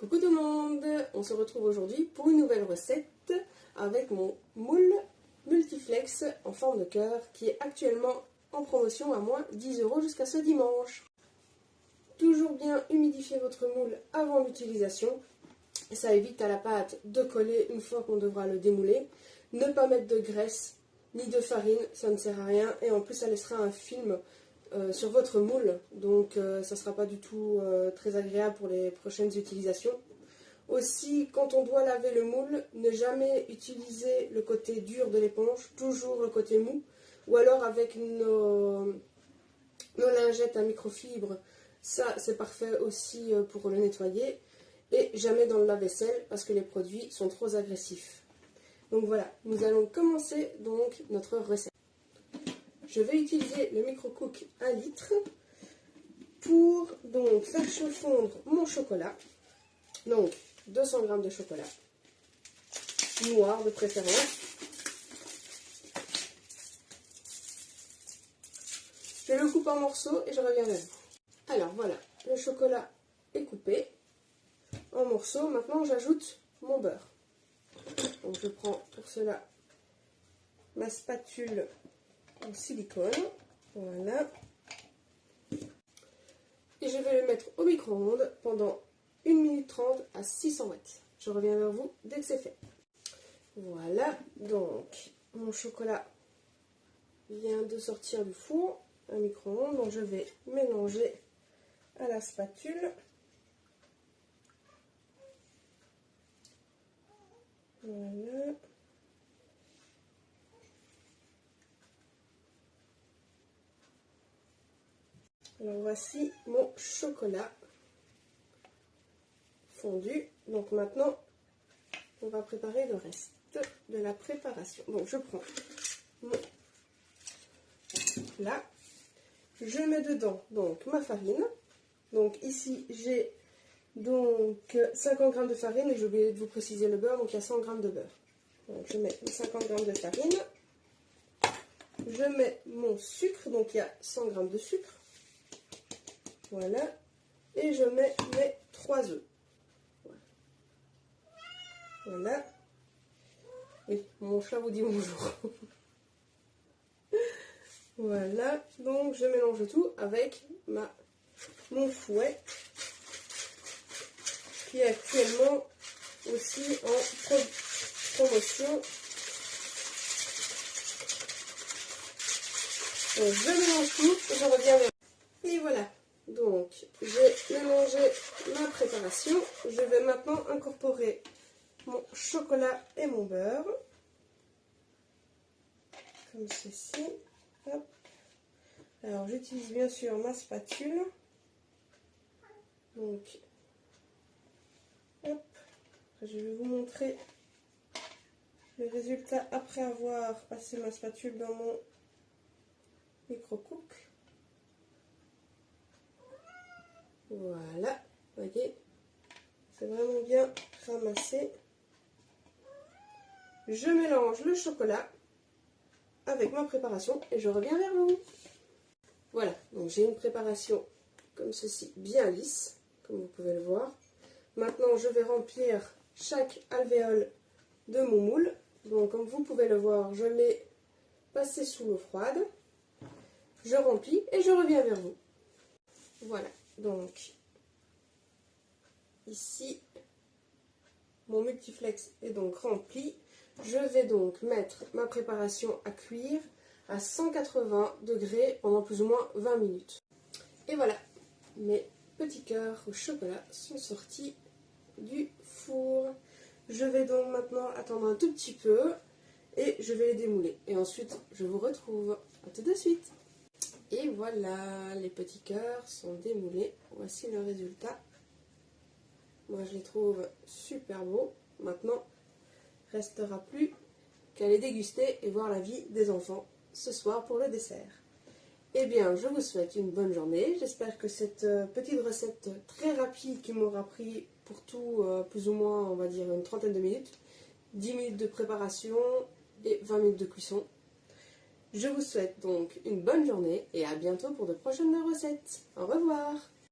Coucou tout le monde, on se retrouve aujourd'hui pour une nouvelle recette avec mon moule multiflex en forme de cœur qui est actuellement en promotion à moins 10 € jusqu'à ce dimanche. Toujours bien humidifier votre moule avant l'utilisation, ça évite à la pâte de coller une fois qu'on devra le démouler. Ne pas mettre de graisse ni de farine, ça ne sert à rien et en plus ça laissera un film sur votre moule, donc ça ne sera pas du tout très agréable pour les prochaines utilisations. Aussi, quand on doit laver le moule, ne jamais utiliser le côté dur de l'éponge, toujours le côté mou, ou alors avec nos lingettes à microfibre, ça c'est parfait aussi pour le nettoyer, et jamais dans le lave-vaisselle parce que les produits sont trop agressifs. Donc voilà, nous allons commencer donc notre recette. Je vais utiliser le micro-cook 1 litre pour donc faire fondre mon chocolat. Donc 200 g de chocolat, noir de préférence. Je le coupe en morceaux et je reviens vers vous. Alors voilà, le chocolat est coupé en morceaux. Maintenant j'ajoute mon beurre. Donc je prends pour cela ma spatule en silicone, voilà, et je vais le mettre au micro-ondes pendant 1 minute 30 à 600 watts. Je reviens vers vous dès que c'est fait. Voilà, donc mon chocolat vient de sortir du four, un micro-ondes, donc je vais mélanger à la spatule. Voilà. Alors voici mon chocolat fondu. Donc maintenant, on va préparer le reste de la préparation. Donc je prends mon plat, je mets dedans donc ma farine. Donc ici j'ai donc 50 g de farine et j'ai oublié de vous préciser le beurre, donc il y a 100 g de beurre. Donc je mets 50 g de farine. Je mets mon sucre, donc il y a 100 g de sucre. Voilà, et je mets mes 3 œufs. Voilà. Oui, mon chat vous dit bonjour. Voilà, donc je mélange tout avec mon fouet qui est actuellement aussi en promotion. Donc je mélange tout et je reviens vers vous. Et voilà. Donc, j'ai mélangé ma préparation. Je vais maintenant incorporer mon chocolat et mon beurre. Comme ceci. Hop. Alors, j'utilise bien sûr ma spatule. Donc, hop. Je vais vous montrer le résultat après avoir passé ma spatule dans mon micro-cook. Voilà, vous voyez, c'est vraiment bien ramassé. Je mélange le chocolat avec ma préparation et je reviens vers vous. Voilà, donc j'ai une préparation comme ceci, bien lisse, comme vous pouvez le voir. Maintenant, je vais remplir chaque alvéole de mon moule. Donc, comme vous pouvez le voir, je l'ai passé sous l'eau froide. Je remplis et je reviens vers vous. Voilà. Donc, ici, mon multiflex est donc rempli. Je vais donc mettre ma préparation à cuire à 180 degrés pendant plus ou moins 20 minutes. Et voilà, mes petits cœurs au chocolat sont sortis du four. Je vais donc maintenant attendre un tout petit peu et je vais les démouler. Et ensuite, je vous retrouve. À tout de suite. Et voilà, les petits cœurs sont démoulés. Voici le résultat. Moi, je les trouve super beaux. Maintenant, restera plus qu'à les déguster et voir la vie des enfants ce soir pour le dessert. Eh bien, je vous souhaite une bonne journée. J'espère que cette petite recette très rapide qui m'aura pris pour tout plus ou moins, on va dire, une trentaine de minutes, 10 minutes de préparation et 20 minutes de cuisson. Je vous souhaite donc une bonne journée et à bientôt pour de prochaines recettes. Au revoir!